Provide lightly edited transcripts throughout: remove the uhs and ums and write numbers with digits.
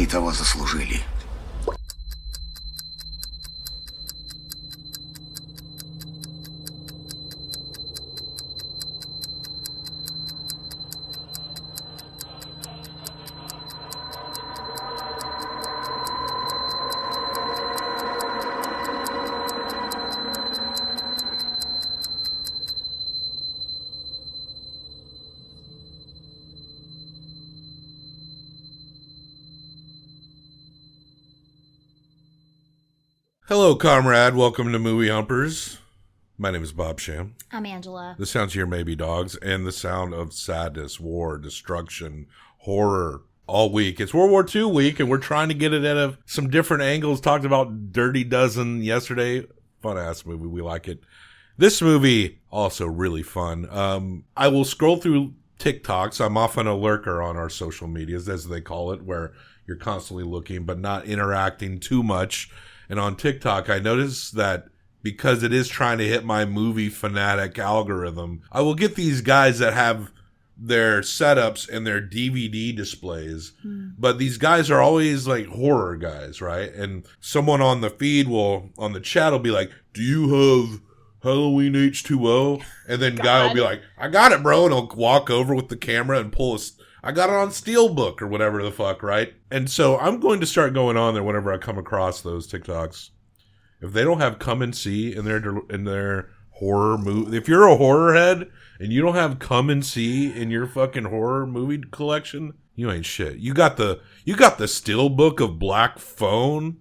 Они того заслужили. Hello, comrade. Welcome to Movie Humpers. My name is Bob Sham. I'm Angela. The sounds here may be dogs, and the sound of sadness, war, destruction, horror all week. It's World War II week, and we're trying to get it out of some different angles. Talked about Dirty Dozen yesterday. Fun-ass movie. We like it. This movie, also really fun. I will scroll through TikToks. I'm often a lurker on our social medias, as they call it, where you're constantly looking but not interacting too much. And on TikTok, I noticed that because it is trying to hit my movie fanatic algorithm, I will get these guys that have their setups and their DVD displays. But these guys are always like horror guys, right? And someone on the feed on the chat will be like, do you have Halloween H2O? And then guy will be like, I got it, bro. And he'll walk over with the camera and I got it on Steelbook or whatever the fuck, right? And so I'm going to start going on there whenever I come across those TikToks. If they don't have Come and See in their horror movie, if you're a horror head and you don't have Come and See in your fucking horror movie collection, you ain't shit. You got the Steelbook of Black Phone,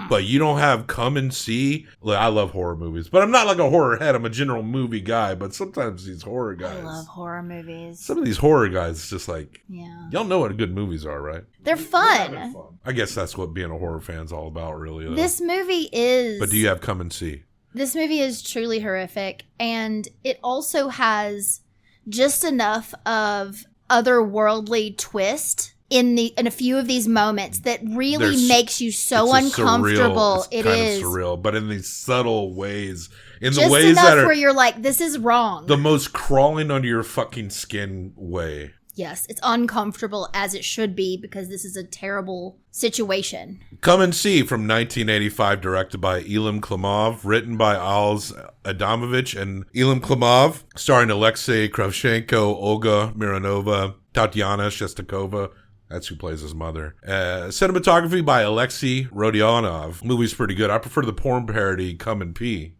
but you don't have Come and See. Look, I love horror movies, but I'm not like a horror head. I'm a general movie guy, but sometimes these horror guys. I love horror movies. Some of these horror guys, it's just like, yeah. Y'all know what good movies are, right? They're fun. I guess that's what being a horror fan's all about, really. Though. This movie is... But do you have Come and See? This movie is truly horrific, and it also has just enough of otherworldly twist in a few of these moments that really makes you so uncomfortable. It's kind of surreal, but in these subtle ways, in just the ways enough that are where you're like, this is wrong. The most crawling under your fucking skin way. Yes, it's uncomfortable as it should be because this is a terrible situation. Come and See from 1985, directed by Elim Klimov, written by Ales Adamovich and Elim Klimov, starring Alexei Kravchenko, Olga Mironova, Tatiana Shestakova. That's who plays his mother. Cinematography by Alexei Rodionov. Movie's pretty good. I prefer the porn parody Come and Pee,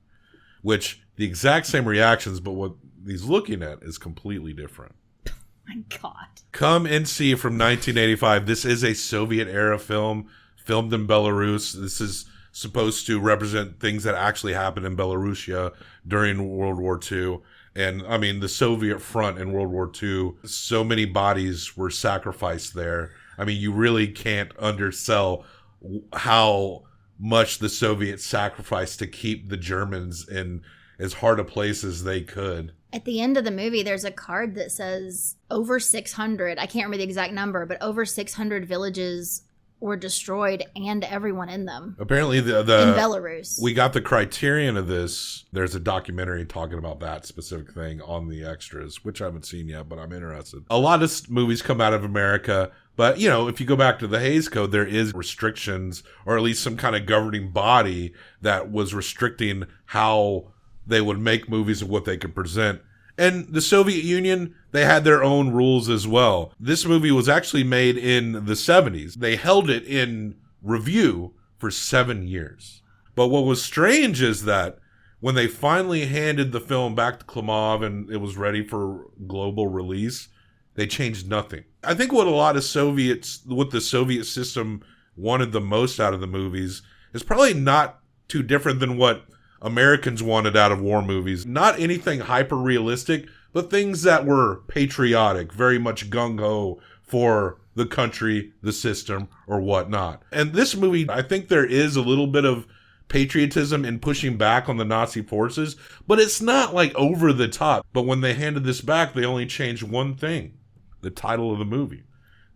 which the exact same reactions, but what he's looking at is completely different. My God. Come and See from 1985. This is a Soviet-era film filmed in Belarus. This is supposed to represent things that actually happened in Belarusia during World War II. And, I mean, the Soviet front in World War II, so many bodies were sacrificed there. I mean, you really can't undersell how much the Soviets sacrificed to keep the Germans in as hard a place as they could. At the end of the movie, there's a card that says over 600, I can't remember the exact number, but over 600 villages were destroyed and everyone in them. Apparently, in Belarus. We got the criterion of this. There's a documentary talking about that specific thing on the extras, which I haven't seen yet, but I'm interested. A lot of movies come out of America, but, you know, if you go back to the Hays Code, there is restrictions, or at least some kind of governing body that was restricting how they would make movies and what they could present. And the Soviet Union, they had their own rules as well. This movie was actually made in the 70s. They held it in review for 7 years. But what was strange is that when they finally handed the film back to Klimov and it was ready for global release, they changed nothing. I think what the Soviet system wanted the most out of the movies is probably not too different than what Americans wanted out of war movies. Not anything hyper-realistic, but things that were patriotic, very much gung-ho for the country, the system, or whatnot. And this movie, I think there is a little bit of patriotism in pushing back on the Nazi forces, but it's not like over the top. But when they handed this back, they only changed one thing: the title of the movie.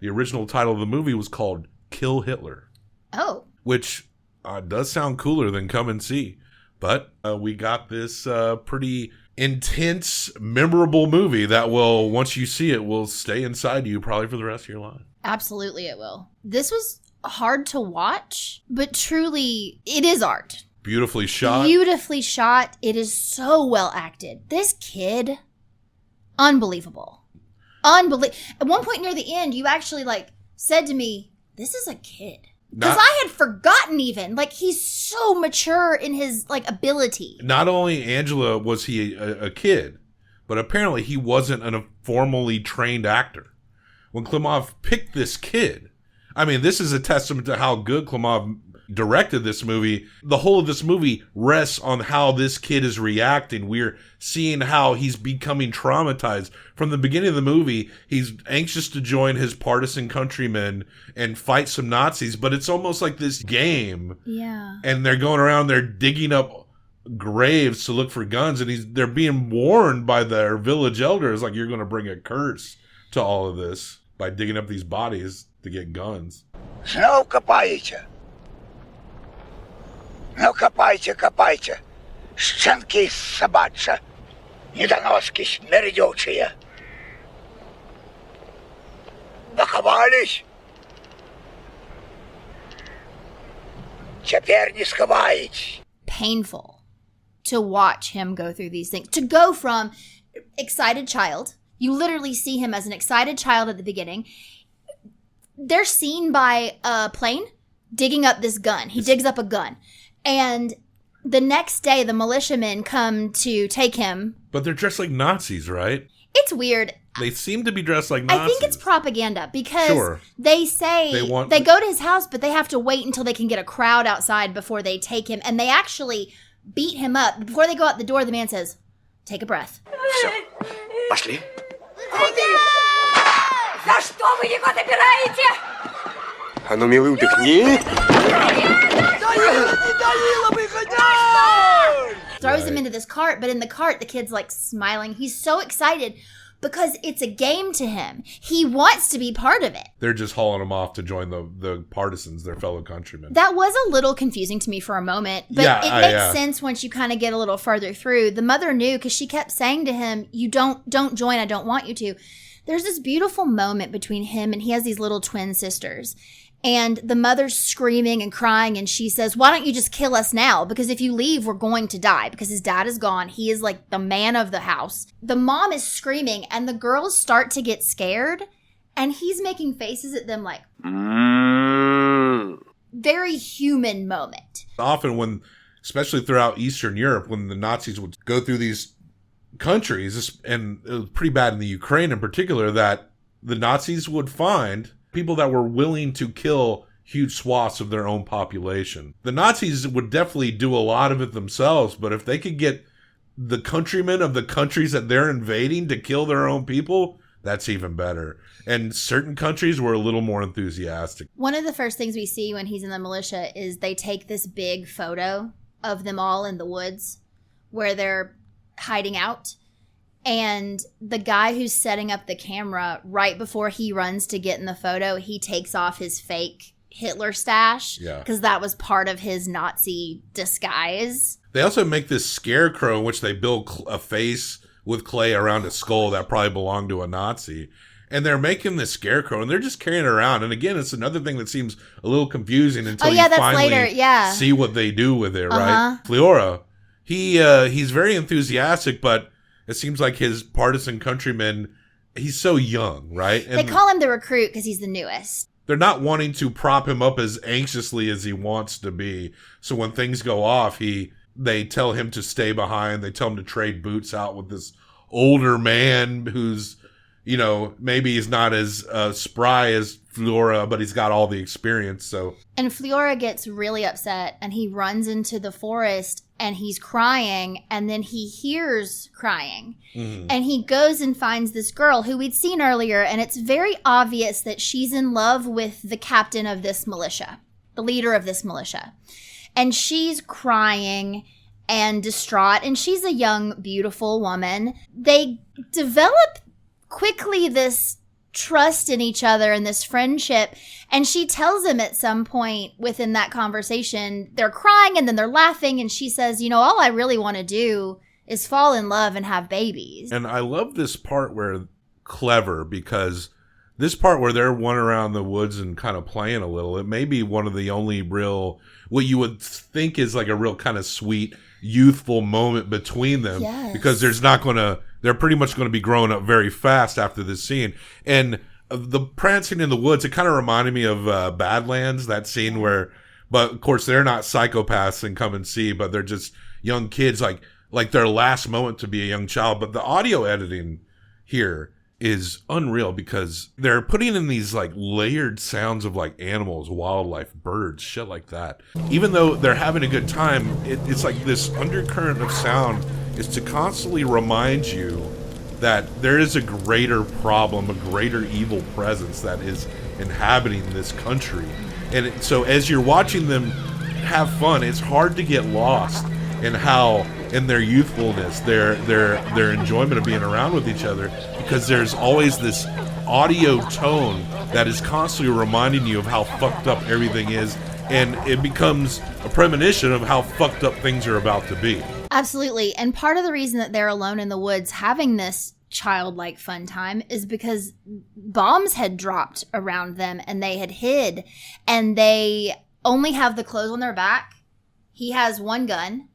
The original title of the movie was called Kill Hitler. Oh. Which does sound cooler than Come and See. But we got this pretty intense, memorable movie that will, once you see it, will stay inside you probably for the rest of your life. Absolutely it will. This was hard to watch, but truly, it is art. Beautifully shot. Beautifully shot. It is so well acted. This kid, unbelievable. At one point near the end, you actually said to me, "This is a kid." Because I had forgotten even. He's so mature in his, ability. Not only, Angela, was he a kid, but apparently he wasn't a formally trained actor. When Klimov picked this kid, I mean, this is a testament to how good Klimov directed this movie. The whole of this movie rests on how this kid is reacting. We're seeing how he's becoming traumatized. From the beginning of the movie, he's anxious to join his partisan countrymen and fight some Nazis, but it's almost like this game. Yeah. And they're going around, they're digging up graves to look for guns, and they're being warned by their village elders, you're going to bring a curse to all of this by digging up these bodies to get guns. Знов копаете? Ну, копайте. Щенки собачьи, недоноски смердючие. Поховались? Теперь не сховаете. Painful to watch him go through these things. To go from excited child, you literally see him as an excited child at the beginning. They're seen by a plane digging up this gun. He digs up a gun. And the next day, the militiamen come to take him. But they're dressed like Nazis, right? It's weird. They seem to be dressed like Nazis. I think it's propaganda because they say they go to his house, but they have to wait until they can get a crowd outside before they take him. And they actually beat him up. Before they go out the door, the man says, "Take a breath." Все, пошли. За что вы его добираете? А ну, милый, вдохни. Throws him into this cart, but in the cart, the kid's smiling. He's so excited because it's a game to him. He wants to be part of it. They're just hauling him off to join the partisans, their fellow countrymen. That was a little confusing to me for a moment, but it makes sense once you kind of get a little further through. The mother knew because she kept saying to him, "You don't join. I don't want you to." There's this beautiful moment between him and he has these little twin sisters. And the mother's screaming and crying, and she says, "Why don't you just kill us now? Because if you leave, we're going to die." Because his dad is gone. He is the man of the house. The mom is screaming, and the girls start to get scared, and he's making faces at them very human moment. Often especially throughout Eastern Europe, when the Nazis would go through these countries, and it was pretty bad in the Ukraine in particular, that the Nazis would find people that were willing to kill huge swaths of their own population. The Nazis would definitely do a lot of it themselves, but if they could get the countrymen of the countries that they're invading to kill their own people, that's even better. And certain countries were a little more enthusiastic. One of the first things we see when he's in the militia is they take this big photo of them all in the woods where they're hiding out. And the guy who's setting up the camera, right before he runs to get in the photo, he takes off his fake Hitler stash. Yeah. Because that was part of his Nazi disguise. They also make this scarecrow in which they build a face with clay around a skull that probably belonged to a Nazi. And they're making this scarecrow, and they're just carrying it around. And again, it's another thing that seems a little confusing until you finally see what they do with it, right? Fliora, he's very enthusiastic, but it seems like his partisan countrymen, he's so young, right? And they call him the recruit because he's the newest. They're not wanting to prop him up as anxiously as he wants to be. So when things go off, they tell him to stay behind. They tell him to trade boots out with this older man who's, maybe he's not as spry as Fliora, but he's got all the experience. And Fliora gets really upset, and he runs into the forest, and he's crying, and then he hears crying. Mm-hmm. And he goes and finds this girl who we'd seen earlier, and it's very obvious that she's in love with the captain of this militia, the leader of this militia. And she's crying and distraught, and she's a young, beautiful woman. They develop quickly this trust in each other and this friendship, and she tells him at some point within that conversation, they're crying and then they're laughing, and she says, all I really want to do is fall in love and have babies. And I love this part where clever, because this part where they're wandering around the woods and kind of playing a little, it may be one of the only real, what you would think is like a real kind of sweet, youthful moment between them. Yes. Because they're pretty much going to be growing up very fast after this scene. And the prancing in the woods, it kind of reminded me of Badlands, that scene where, but of course they're not psychopaths and come and see, but they're just young kids, like their last moment to be a young child. But the audio editing here is unreal because they're putting in these like layered sounds of like animals, wildlife, birds, shit like that. Even though they're having a good time, it's like this undercurrent of sound is to constantly remind you that there is a greater problem, a greater evil presence that is inhabiting this country. And so as you're watching them have fun, it's hard to get lost in how, in their youthfulness, their enjoyment of being around with each other, because there's always this audio tone that is constantly reminding you of how fucked up everything is, and it becomes a premonition of how fucked up things are about to be. Absolutely. And part of the reason that they're alone in the woods having this childlike fun time is because bombs had dropped around them and they had hid, and they only have the clothes on their back. He has one gun.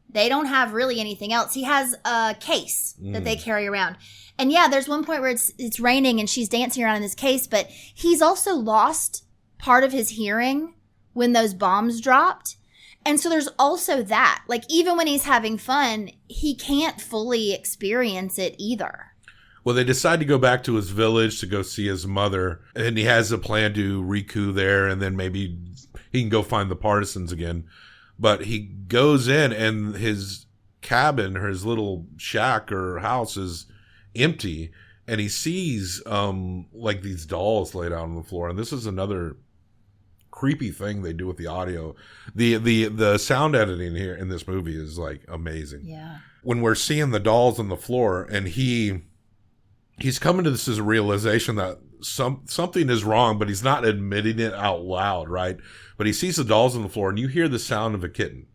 They don't have really anything else. He has a case that they carry around. And yeah, there's one point where it's raining and she's dancing around in this case, but he's also lost part of his hearing when those bombs dropped. And so there's also that. Like, even when he's having fun, he can't fully experience it either. Well, they decide to go back to his village to go see his mother, and he has a plan to recoup there, and then maybe he can go find the partisans again. But he goes in, and his cabin, or his little shack or house, is empty, and he sees like these dolls laid out on the floor. And this is another creepy thing they do with the audio. The sound editing here in this movie is like amazing. Yeah. When we're seeing the dolls on the floor, and he's coming to this as a realization that something is wrong, but he's not admitting it out loud, right? But he sees the dolls on the floor, and you hear the sound of a kitten,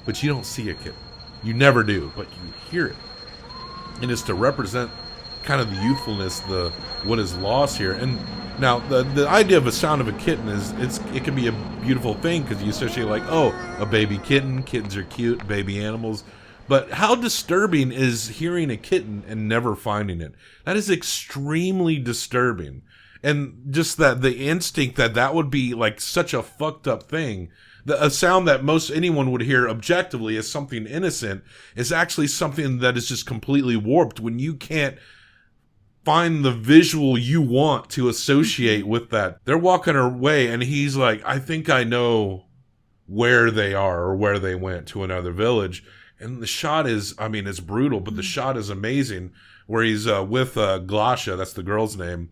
but you don't see a kitten. You never do, but you hear it, and it's to represent kind of the youthfulness, what is lost here. And now the idea of a sound of a kitten it can be a beautiful thing because you associate like, oh, a baby kitten. Kittens are cute, baby animals. But how disturbing is hearing a kitten and never finding it? That is extremely disturbing. And just that the instinct that would be like such a fucked up thing. A sound that most anyone would hear objectively as something innocent is actually something that is just completely warped when you can't find the visual you want to associate with that. They're walking away, and he's like, I think I know where they are or where they went to another village. And the shot is, I mean, it's brutal, but the shot is amazing, where he's with Glasha, that's the girl's name,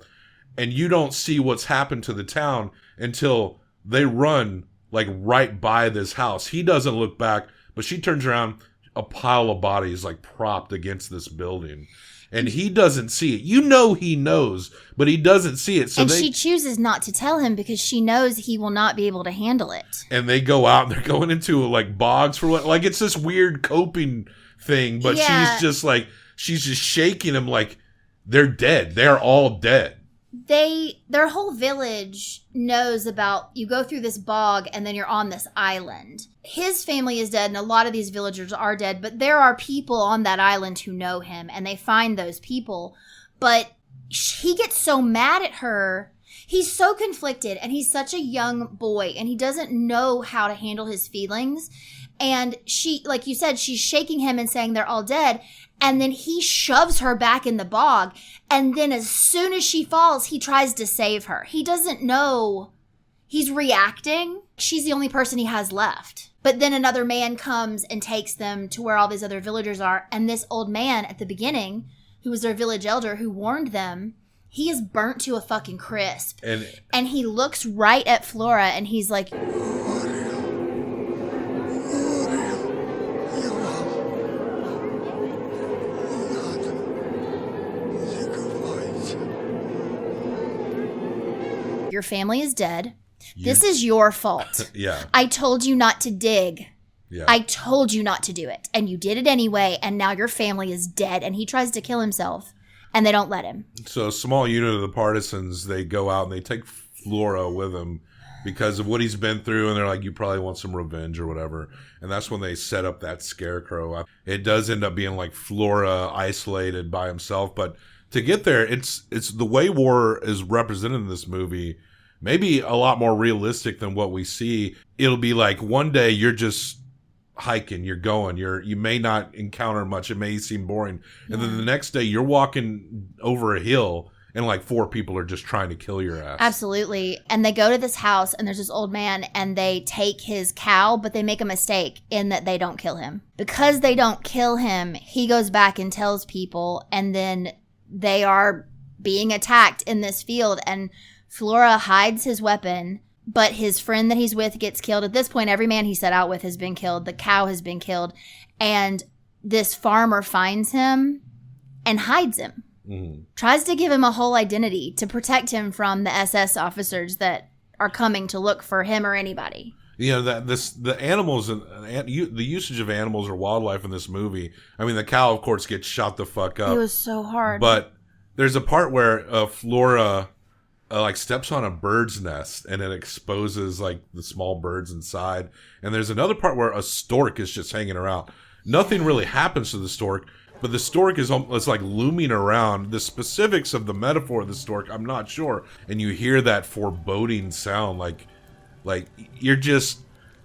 and you don't see what's happened to the town until they run like right by this house. He doesn't look back, but she turns around, a pile of bodies like propped against this building. And he doesn't see it. You know he knows, but he doesn't see it. So she chooses not to tell him because she knows he will not be able to handle it. And they go out, and they're going into like bogs for what? Like, it's this weird coping thing, but Yeah. she's just shaking him like they're dead. They're all dead. Their whole village knows about, you go through this bog and then you're on this island. His family is dead and a lot of these villagers are dead, but there are people on that island who know him, and they find those people. But he gets so mad at her. He's so conflicted, and he's such a young boy, and he doesn't know how to handle his feelings. And she, like you said, she's shaking him and saying they're all dead. And then he shoves her back in the bog. And then as soon as she falls, he tries to save her. He doesn't know. He's reacting. She's the only person he has left. But then another man comes and takes them to where all these other villagers are. And this old man at the beginning, who was their village elder, who warned them, he is burnt to a fucking crisp. And he looks right at Flora and he's like, your family is dead. This is your fault. Yeah. I told you not to dig. Yeah. I told you not to do it. And you did it anyway. And now your family is dead. And he tries to kill himself. and they don't let him. So a small unit of the partisans, they go out and they take Flora with them because of what he's been through, and they're like, you probably want some revenge or whatever. And that's when they set up that scarecrow. It does end up being like Flora isolated by himself, but to get there, it's the way war is represented in this movie, maybe a lot more realistic than what we see. It'll be like one day you're just hiking, you're going, you may not encounter much, it may seem boring, and then the next day you're walking over a hill and like 4 people are just trying to kill your ass. Absolutely. And they go to this house and there's this old man and they take his cow, but they make a mistake in that they don't kill him. Because they don't kill him, he goes back and tells people, and then they are being attacked in this field, and Flora hides his weapon. But his friend that he's with gets killed. At this point, every man he set out with has been killed. The cow has been killed. And this farmer finds him and hides him. Mm-hmm. Tries to give him a whole identity to protect him from the SS officers that are coming to look for him or anybody. You know, the animals and the usage of animals or wildlife in this movie. I mean, the cow, of course, gets shot the fuck up. It was so hard. But there's a part where Flora... like steps on a bird's nest and it exposes like the small birds inside. And there's another part where a stork is just hanging around. Nothing really happens to the stork, but the stork is like looming around. The specifics of the metaphor of the stork, I'm not sure. And you hear that foreboding sound, like you're just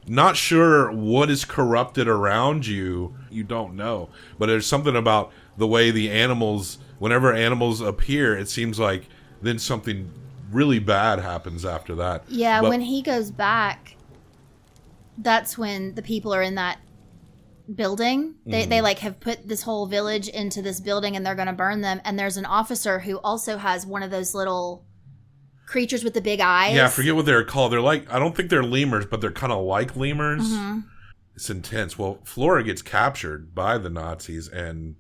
not sure what is corrupted around you. You don't know. But there's something about the way the animals, whenever animals appear, it seems like then something really bad happens after that. Yeah, when he goes back, that's when the people are in that building. They like have put this whole village into this building and they're going to burn them. And there's an officer who also has one of those little creatures with the big eyes. Yeah, I forget what they're called. They're like, I don't think they're lemurs, but they're kind of like lemurs. Mm-hmm. It's intense. Well, Flora gets captured by the Nazis and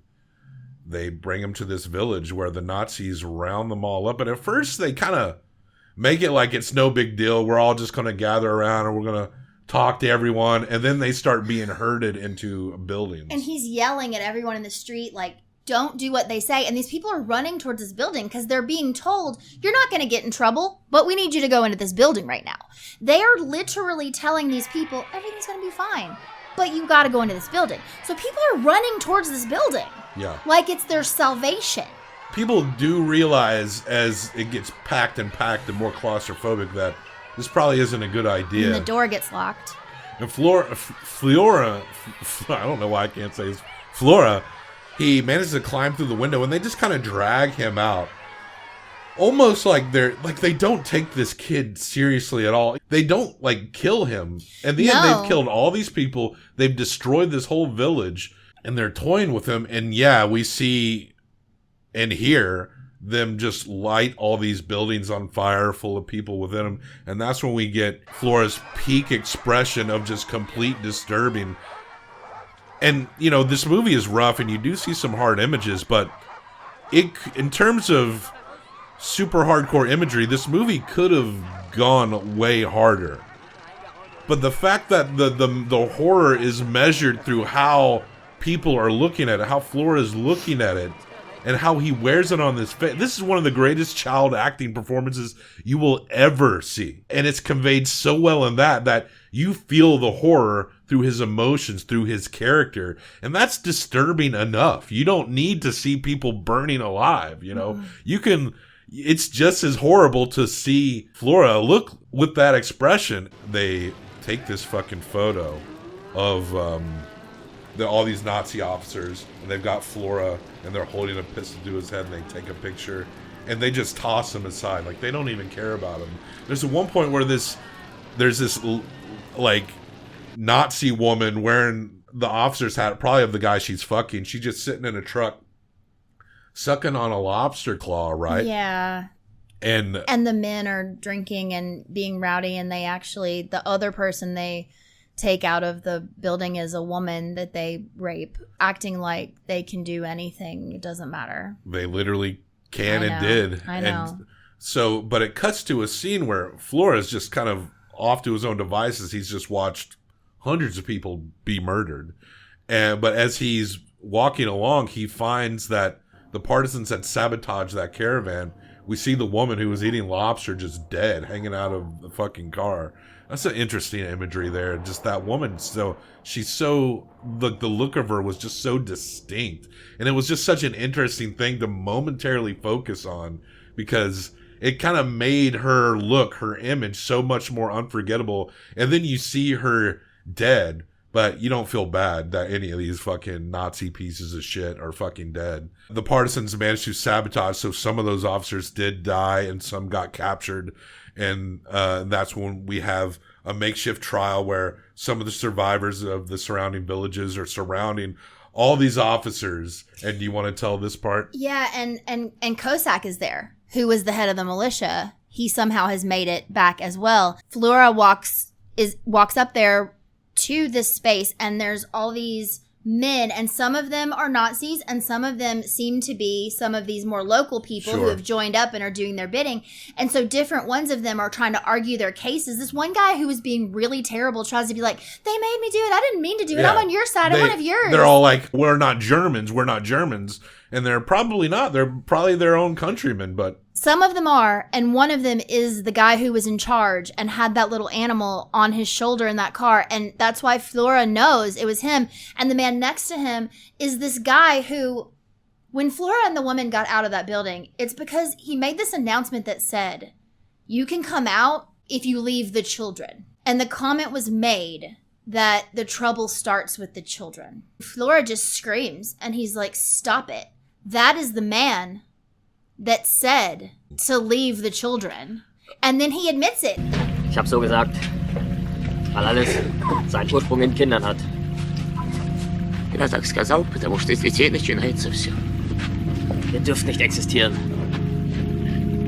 they bring him to this village where the Nazis round them all up. And at first they kind of make it like it's no big deal. We're all just going to gather around and we're going to talk to everyone. And then they start being herded into buildings. And he's yelling at everyone in the street, like, don't do what they say. And these people are running towards this building because they're being told, you're not going to get in trouble, but we need you to go into this building right now. They are literally telling these people, everything's going to be fine, but you got to go into this building. So people are running towards this building. Yeah. Like it's their salvation. People do realize as it gets packed and more claustrophobic that this probably isn't a good idea. And the door gets locked. And Flora, I don't know why I can't say this. Flora, he manages to climb through the window and they just kind of drag him out. Almost like they don't take this kid seriously at all. They don't like kill him. In the end, they've killed all these people. They've destroyed this whole village and they're toying with him. And yeah, we see and hear them just light all these buildings on fire full of people within them. And that's when we get Flora's peak expression of just complete disturbing. And, you know, this movie is rough and you do see some hard images, but in terms of super hardcore imagery, this movie could have gone way harder. But the fact that the horror is measured through how people are looking at it, how Flora is looking at it, and how he wears it on his face. This is one of the greatest child acting performances you will ever see. And it's conveyed so well in that you feel the horror through his emotions, through his character. And that's disturbing enough. You don't need to see people burning alive, you know? It's just as horrible to see Flora look with that expression. They take this fucking photo of all these Nazi officers, and they've got Flora, and they're holding a pistol to his head, and they take a picture, and they just toss him aside. Like, they don't even care about him. There's one point where there's this, like, Nazi woman wearing the officer's hat, probably of the guy she's fucking. She's just sitting in a truck, sucking on a lobster claw, right? Yeah. And the men are drinking and being rowdy, and the other person they take out of the building is a woman that they rape, acting like they can do anything. It doesn't matter. They literally can and did. I know. And so, but it cuts to a scene where Flora's just kind of off to his own devices. He's just watched hundreds of people be murdered. But as he's walking along, he finds that the partisans had sabotaged that caravan. We see the woman who was eating lobster just dead, hanging out of the fucking car. That's an interesting imagery there. Just that woman, she's so, the look of her was just so distinct. And it was just such an interesting thing to momentarily focus on, because it kind of made her image so much more unforgettable. And then you see her dead, but you don't feel bad that any of these fucking Nazi pieces of shit are fucking dead. The partisans managed to sabotage, so some of those officers did die and some got captured. And that's when we have a makeshift trial where some of the survivors of the surrounding villages are surrounding all these officers. And do you want to tell this part? Yeah, and Cossack is there, who was the head of the militia. He somehow has made it back as well. Flora walks up there to this space, and there's all these men, and some of them are Nazis, and some of them seem to be some of these more local people who have joined up and are doing their bidding. And so different ones of them are trying to argue their cases. This one guy who was being really terrible tries to be like, they made me do it. I didn't mean to do it. I'm on your side. I'm one of yours. They're all like, we're not Germans. We're not Germans. And they're probably not. They're probably their own countrymen, but some of them are, and one of them is the guy who was in charge and had that little animal on his shoulder in that car, and that's why Flora knows it was him. And the man next to him is this guy who, when Flora and the woman got out of that building, it's because he made this announcement that said, you can come out if you leave the children. And the comment was made that the trouble starts with the children. Flora just screams, and he's like, stop it. That is the man that said to leave the children. And then he admits it. Ich hab so gesagt, weil alles seinen Ursprung in Kindern hat. Я так сказал, потому что с детей начинается все. Ihr dürft nicht existieren.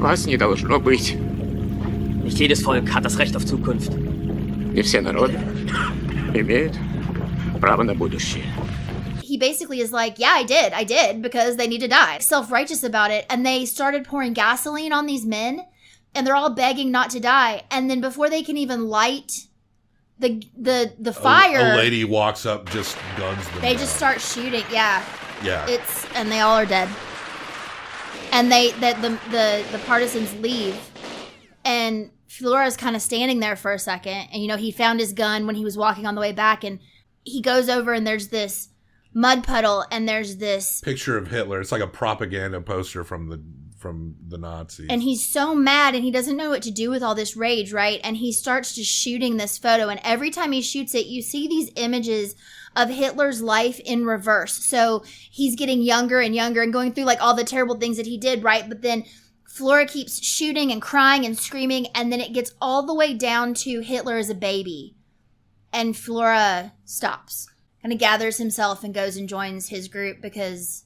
Вас не должно быть. Nicht jedes Volk hat das Recht auf Zukunft. Не все народы имеют право на будущее. He basically is like, yeah, I did, because they need to die. Self-righteous about it. And they started pouring gasoline on these men, and they're all begging not to die. And then before they can even light the fire, a lady walks up, just guns them. They just start shooting. Yeah. And they all are dead. And the partisans leave, and Flora's kind of standing there for a second. And he found his gun when he was walking on the way back, and he goes over, and there's this mud puddle, and there's this picture of Hitler. It's like a propaganda poster from the Nazis. And he's so mad, and he doesn't know what to do with all this rage, right? And he starts just shooting this photo, and every time he shoots it, you see these images of Hitler's life in reverse. So he's getting younger and younger and going through like all the terrible things that he did, right? But then Flora keeps shooting and crying and screaming, and then it gets all the way down to Hitler as a baby. And Flora stops. Kind of gathers himself and goes and joins his group, because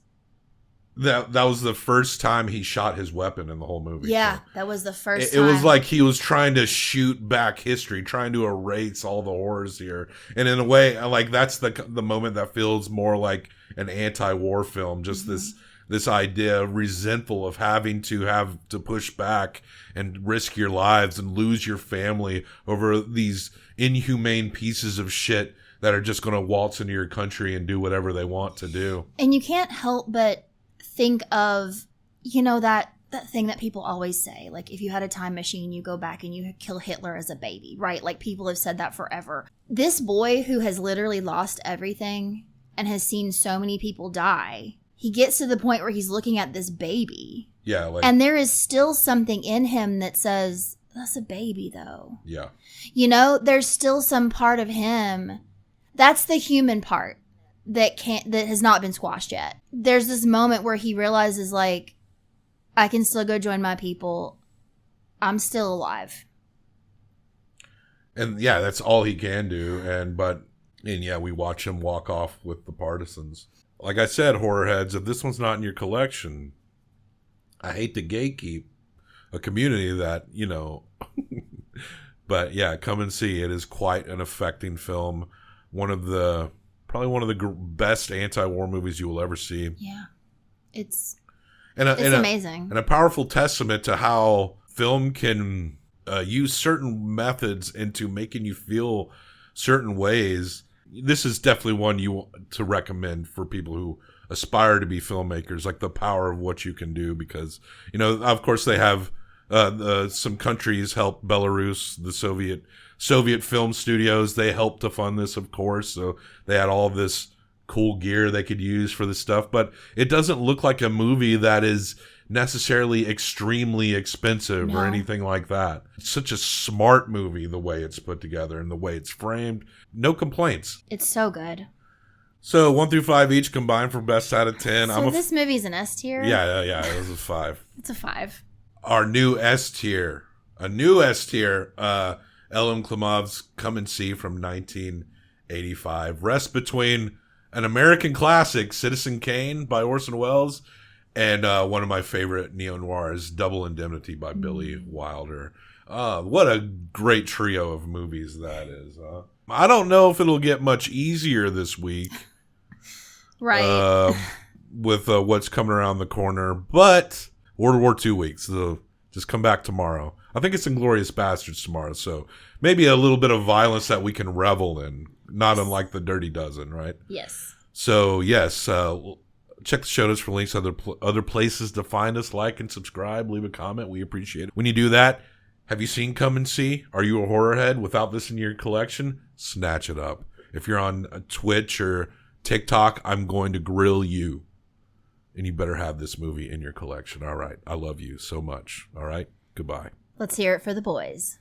that was the first time he shot his weapon in the whole movie. Yeah, so that was the first time. It was like he was trying to shoot back history, trying to erase all the horrors here. And in a way, like, that's the moment that feels more like an anti-war film. Just this idea, resentful of having to push back and risk your lives and lose your family over these inhumane pieces of shit that are just going to waltz into your country and do whatever they want to do. And you can't help but think of, that thing that people always say, like, if you had a time machine, you go back and you kill Hitler as a baby, right? Like, people have said that forever. This boy who has literally lost everything and has seen so many people die, he gets to the point where he's looking at this baby. Yeah. And there is still something in him that says, that's a baby, though. Yeah. There's still some part of him. That's the human part that has not been squashed yet. There's this moment where he realizes, like, I can still go join my people. I'm still alive. And yeah, that's all he can do. And we watch him walk off with the partisans. Like I said, horror heads, if this one's not in your collection, I hate to gatekeep a community that, but yeah, come and see. It is quite an affecting film. Probably one of the best anti-war movies you will ever see. Yeah. It's amazing. amazing. And a powerful testament to how film can use certain methods into making you feel certain ways. This is definitely one you want to recommend for people who aspire to be filmmakers, like the power of what you can do, because, you know, of course they have some countries help. Belarus, the Soviet film studios, they helped to fund this, of course, so they had all of this cool gear they could use for this stuff, but it doesn't look like a movie that is necessarily extremely expensive or anything like that. It's such a smart movie, the way it's put together and the way it's framed. No complaints. It's so good. So 1 through 5 each combined for best out of 10. So this movie's an S tier? Yeah. It was a 5. It's a 5. Our new S tier. A new S tier. Elem Klimov's Come and See from 1985. Rests between an American classic, Citizen Kane by Orson Welles, and one of my favorite neo-noirs, Double Indemnity by Billy Wilder. What a great trio of movies that is. I don't know if it'll get much easier this week. Right. With what's coming around the corner. But World War II week, so just come back tomorrow. I think it's Inglourious Bastards tomorrow, so maybe a little bit of violence that we can revel in, not unlike the Dirty Dozen, right? Yes. So, yes, check the show notes for links to other places to find us. Like and subscribe. Leave a comment. We appreciate it. When you do that, have you seen Come and See? Are you a horror head without this in your collection? Snatch it up. If you're on Twitch or TikTok, I'm going to grill you. And you better have this movie in your collection. All right. I love you so much. All right. Goodbye. Let's hear it for the boys.